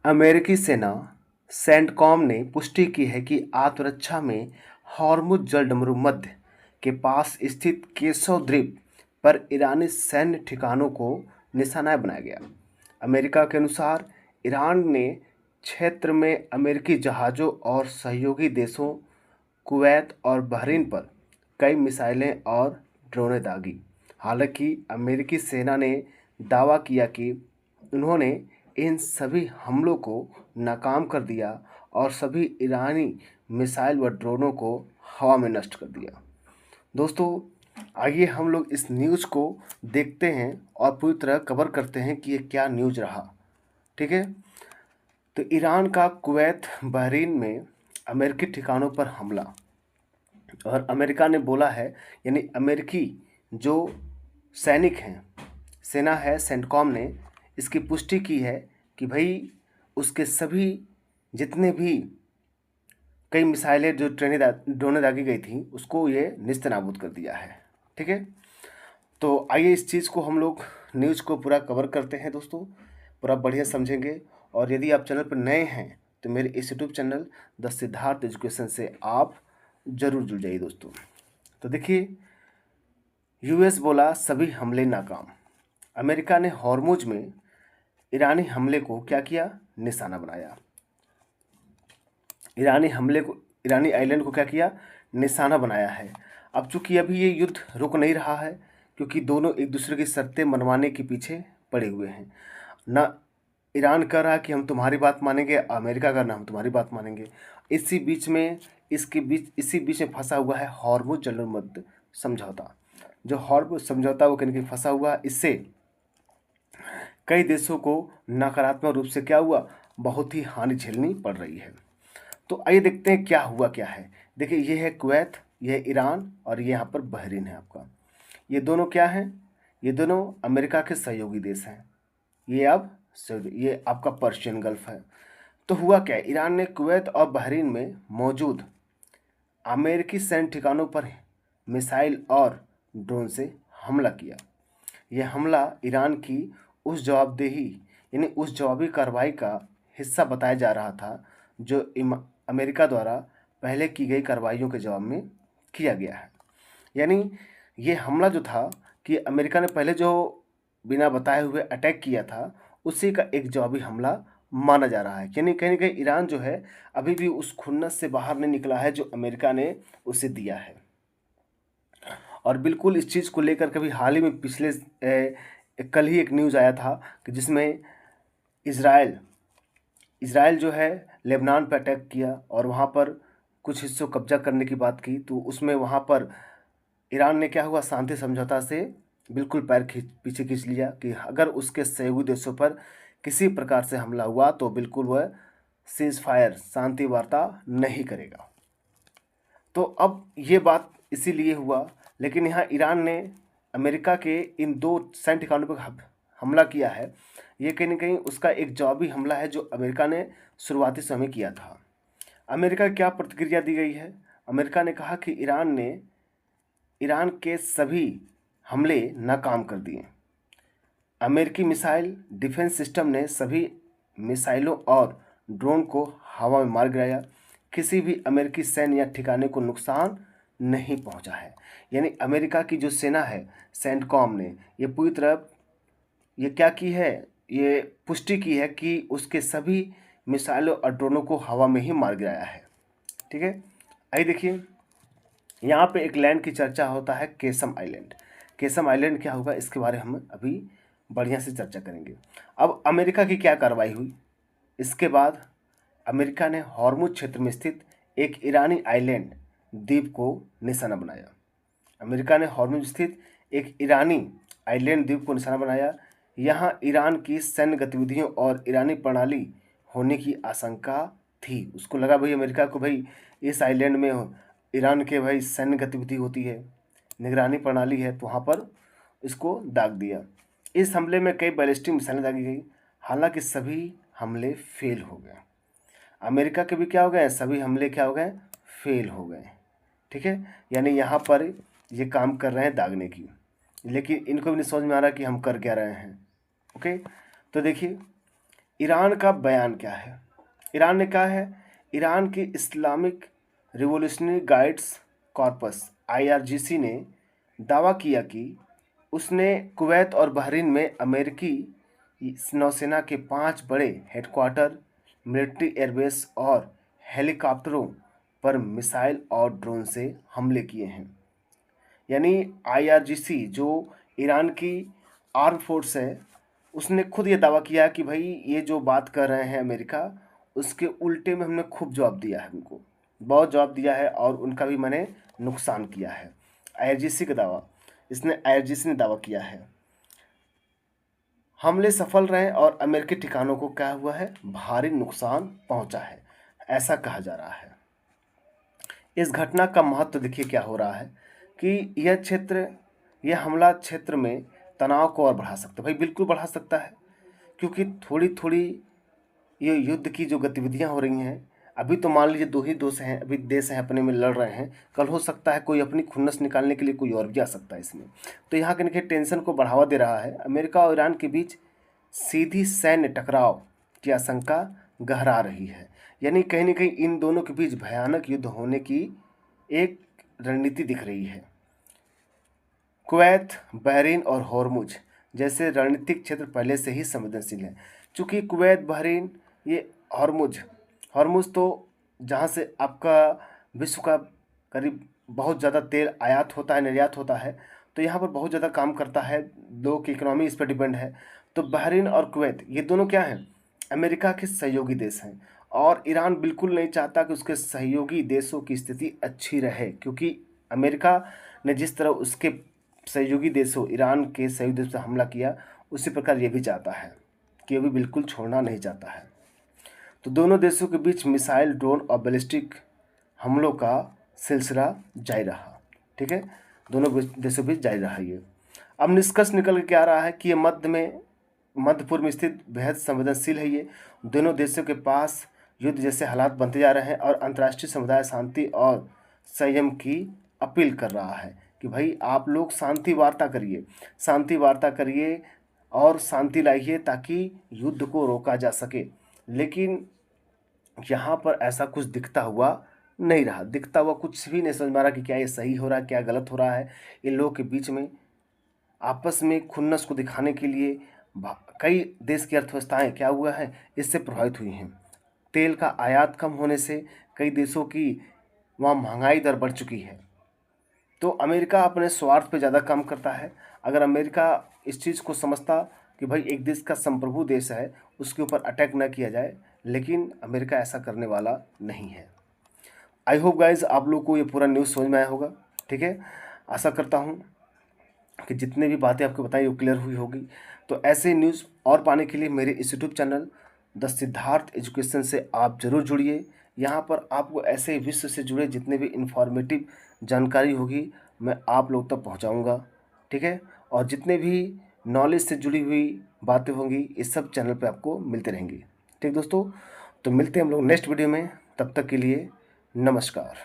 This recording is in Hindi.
अमेरिकी सेना सेंटकॉम ने पुष्टि की है कि आत्मरक्षा में हॉर्मुज जलडमरू मध्य के पास स्थित केशव द्वीप पर ईरानी सैन्य ठिकानों को निशाना बनाया गया। अमेरिका के अनुसार ईरान ने क्षेत्र में अमेरिकी जहाज़ों और सहयोगी देशों कुवैत और बहरीन पर कई मिसाइलें और ड्रोनें दागी। हालांकि अमेरिकी सेना ने दावा किया कि उन्होंने इन सभी हमलों को नाकाम कर दिया और सभी ईरानी मिसाइल व ड्रोनों को हवा में नष्ट कर दिया। दोस्तों, आइए हम लोग इस न्यूज़ को देखते हैं और पूरी तरह कवर करते हैं कि ये क्या न्यूज़ रहा। ठीक है, तो ईरान का कुवैत बहरीन में अमेरिकी ठिकानों पर हमला, और अमेरिका ने बोला है, यानी अमेरिकी जो सैनिक हैं, सेना है, सेंटकॉम ने इसकी पुष्टि की है कि भाई उसके सभी जितने भी कई मिसाइलें जो ड्रोनें दागी गई थी उसको ये निस्तेनाबूद कर दिया है। ठीक है, तो आइए इस चीज़ को हम लोग न्यूज़ को पूरा कवर करते हैं दोस्तों, पूरा बढ़िया समझेंगे। और यदि आप चैनल पर नए हैं तो मेरे इस YouTube channel the Siddharth education से आप ज़रूर जुड़ जाइए दोस्तों। तो देखिए, यूएस बोला सभी हमले नाकाम। अमेरिका ने हॉर्मुज में ईरानी हमले को क्या किया, निशाना बनाया। ईरानी आइलैंड को क्या किया, निशाना बनाया है। अब चूंकि अभी ये युद्ध रुक नहीं रहा है, क्योंकि दोनों एक दूसरे की शर्तें मनवाने के पीछे पड़े हुए हैं। ना ईरान कह रहा कि हम तुम्हारी बात मानेंगे, अमेरिका का ना हम तुम्हारी बात मानेंगे। इसी बीच में फंसा हुआ है हॉर्मुज जलमर्द समझौता। जो हॉर्मुज समझौता वो कहीं फंसा हुआ, इससे कई देशों को नकारात्मक रूप से क्या हुआ, बहुत ही हानि झेलनी पड़ रही है। तो आइए देखते हैं क्या हुआ क्या है। देखिए, ये है कुवैत, ये है ईरान और ये यहाँ पर बहरीन है आपका। ये दोनों क्या हैं, ये दोनों अमेरिका के सहयोगी देश हैं। ये आपका पर्शियन गल्फ है। तो हुआ क्या, ईरान ने कुवैत और बहरीन में मौजूद अमेरिकी सैन्य ठिकानों पर मिसाइल और ड्रोन से हमला किया। यह हमला ईरान की उस जवाबदेही यानी उस जवाबी कार्रवाई का हिस्सा बताया जा रहा था जो अमेरिका द्वारा पहले की गई कार्रवाइयों के जवाब में किया गया है। यानी ये हमला जो था कि अमेरिका ने पहले जो बिना बताए हुए अटैक किया था, उसी का एक जवाबी हमला माना जा रहा है। यानी कहीं ना कहीं ईरान जो है अभी भी उस खुन्नस से बाहर नहीं निकला है जो अमेरिका ने उसे दिया है। और बिल्कुल इस चीज़ को लेकर कभी हाल ही में पिछले कल ही एक न्यूज़ आया था कि जिसमें इज़राइल जो है लेबनान पर अटैक किया और वहाँ पर कुछ हिस्सों कब्जा करने की बात की। तो उसमें वहाँ पर ईरान ने क्या हुआ, शांति समझौता से बिल्कुल पीछे खींच लिया कि अगर उसके सहयोगी देशों पर किसी प्रकार से हमला हुआ तो बिल्कुल वह सीज फायर शांति वार्ता नहीं करेगा। तो अब ये बात इसीलिए हुआ, लेकिन यहाँ ईरान ने अमेरिका के इन दो सैन्य ठिकानों पर हमला किया है। ये कहीं ना कहीं उसका एक जवाबी हमला है जो अमेरिका ने शुरुआती समय किया था। अमेरिका की क्या प्रतिक्रिया दी गई है, अमेरिका ने कहा कि ईरान के सभी हमले नाकाम कर दिए। अमेरिकी मिसाइल डिफेंस सिस्टम ने सभी मिसाइलों और ड्रोन को हवा में मार गिराया। किसी भी अमेरिकी सैन्य या ठिकाने को नुकसान नहीं पहुंचा है। यानी अमेरिका की जो सेना है सेंटकॉम ने ये पूरी तरह ये क्या की है, ये पुष्टि की है कि उसके सभी मिसाइलों और ड्रोनों को हवा में ही मार गिराया है। ठीक है, आइए देखिए, यहाँ पे एक लैंड की चर्चा होता है, केसम आइलैंड। केसम आइलैंड क्या होगा इसके बारे में हम अभी बढ़िया से चर्चा करेंगे। अब अमेरिका की क्या कार्रवाई हुई, इसके बाद अमेरिका ने हॉर्मुज क्षेत्र में स्थित एक ईरानी आइलैंड द्वीप को निशाना बनाया। अमेरिका ने हॉर्मुज स्थित एक ईरानी आइलैंड द्वीप को निशाना बनाया। यहाँ ईरान की सैन्य गतिविधियों और ईरानी प्रणाली होने की आशंका थी। उसको लगा भाई अमेरिका को, भाई इस आइलैंड में ईरान के भाई सैन्य गतिविधि होती है, निगरानी प्रणाली है, तो वहाँ पर इसको दाग दिया। इस हमले में कई बैलिस्टिक मिसाइलें दागी गई, हालांकि सभी हमले फेल हो गए। अमेरिका के भी क्या हो गए, सभी हमले क्या हो गए, फेल हो गए। ठीक है, यानी यहाँ पर ये काम कर रहे हैं दागने की, लेकिन इनको भी नहीं समझ में आ रहा कि हम कर क्या रहे हैं। ओके, तो देखिए, ईरान का बयान क्या है? ईरान ने कहा है, ईरान की Islamic revolutionary guides corpus IRGC ने दावा किया कि उसने कुवैत और बहरीन में अमेरिकी नौसेना के 5 बड़े हेडक्वार्टर, मिलिट्री एयरबेस और हेलीकॉप्टरों पर मिसाइल और ड्रोन से हमले किए हैं। यानी IRGC जो ईरान की आर्म फोर्स है, उसने खुद ये दावा किया कि भाई ये जो बात कर रहे हैं अमेरिका, उसके उल्टे में हमने खूब जवाब दिया है, उनको बहुत जवाब दिया है और उनका भी मैंने नुकसान किया है। IRGC का दावा, IRGC ने दावा किया है। हमले सफल रहे और अमेरिकी ठिकानों को क्या हुआ है, भारी नुकसान पहुंचा है, ऐसा कहा जा रहा है। इस घटना का महत्व देखिए क्या हो रहा है कि यह हमला क्षेत्र में तनाव को और बढ़ा सकता है। भाई बिल्कुल बढ़ा सकता है, क्योंकि थोड़ी थोड़ी ये युद्ध की जो गतिविधियां हो रही हैं, अभी तो मान लीजिए 2 ही देश हैं अपने में लड़ रहे हैं, कल हो सकता है कोई अपनी खुन्नस निकालने के लिए कोई और भी आ सकता है इसमें। तो यहाँ के टेंशन को बढ़ावा दे रहा है। अमेरिका और ईरान के बीच सीधी सैन्य टकराव की आशंका गहरा रही है। यानी कहीं ना कहीं इन दोनों के बीच भयानक युद्ध होने की एक रणनीति दिख रही है। कुवैत, बहरीन और हॉर्मुज जैसे रणनीतिक क्षेत्र पहले से ही संवेदनशील हैं। चूँकि कुवैत, बहरीन, ये हॉर्मुज तो जहाँ से आपका विश्व का करीब बहुत ज़्यादा तेल आयात होता है, निर्यात होता है, तो यहाँ पर बहुत ज़्यादा काम करता है, दो की इकोनॉमी इस पर डिपेंड है। तो बहरीन और कुवैत ये दोनों क्या हैं, अमेरिका के सहयोगी देश हैं, और ईरान बिल्कुल नहीं चाहता कि उसके सहयोगी देशों की स्थिति अच्छी रहे, क्योंकि अमेरिका ने जिस तरह उसके सहयोगी देशों, ईरान के सहयोगी देशों पर हमला किया, उसी प्रकार ये भी चाहता है कि ये भी बिल्कुल छोड़ना नहीं चाहता है। तो दोनों देशों के बीच मिसाइल, ड्रोन और बैलिस्टिक हमलों का सिलसिला जारी रहा। ठीक है, दोनों देशों के बीच जारी रहा ये। अब निष्कर्ष निकल के क्या आ रहा है कि ये मध्य पूर्व में स्थित बेहद संवेदनशील है। ये दोनों देशों के पास युद्ध जैसे हालात बनते जा रहे हैं और अंतर्राष्ट्रीय समुदाय शांति और संयम की अपील कर रहा है कि भाई आप लोग शांति वार्ता करिए और शांति लाइए ताकि युद्ध को रोका जा सके। लेकिन यहाँ पर ऐसा कुछ दिखता हुआ नहीं रहा, दिखता हुआ कुछ भी नहीं समझ में आ रहा कि क्या ये सही हो रहा है, क्या गलत हो रहा है। इन लोगों के बीच में आपस में खुन्नस को दिखाने के लिए कई देश की अर्थव्यवस्थाएं क्या हुआ है, इससे प्रभावित हुई हैं। तेल का आयात कम होने से कई देशों की वहाँ महंगाई दर बढ़ चुकी है। तो अमेरिका अपने स्वार्थ पे ज़्यादा काम करता है। अगर अमेरिका इस चीज़ को समझता कि भाई एक देश का संप्रभु देश है, उसके ऊपर अटैक न किया जाए, लेकिन अमेरिका ऐसा करने वाला नहीं है। आई होप गाइज आप लोग को ये पूरा न्यूज़ समझ में आया होगा। ठीक है, आशा करता हूँ कि जितने भी बातें आपको बताई वो क्लियर हुई होगी। तो ऐसे न्यूज़ और पाने के लिए मेरे इस YouTube channel the Siddharth education से आप ज़रूर जुड़िए। यहाँ पर आपको ऐसे विश्व से जुड़े जितने भी इंफॉर्मेटिव जानकारी होगी मैं आप लोग तक पहुँचाऊँगा। ठीक है, और जितने भी नॉलेज से जुड़ी हुई बातें होंगी इस सब चैनल पे आपको मिलते रहेंगी। ठीक दोस्तों, तो मिलते हैं हम लोग नेक्स्ट वीडियो में। तब तक के लिए नमस्कार।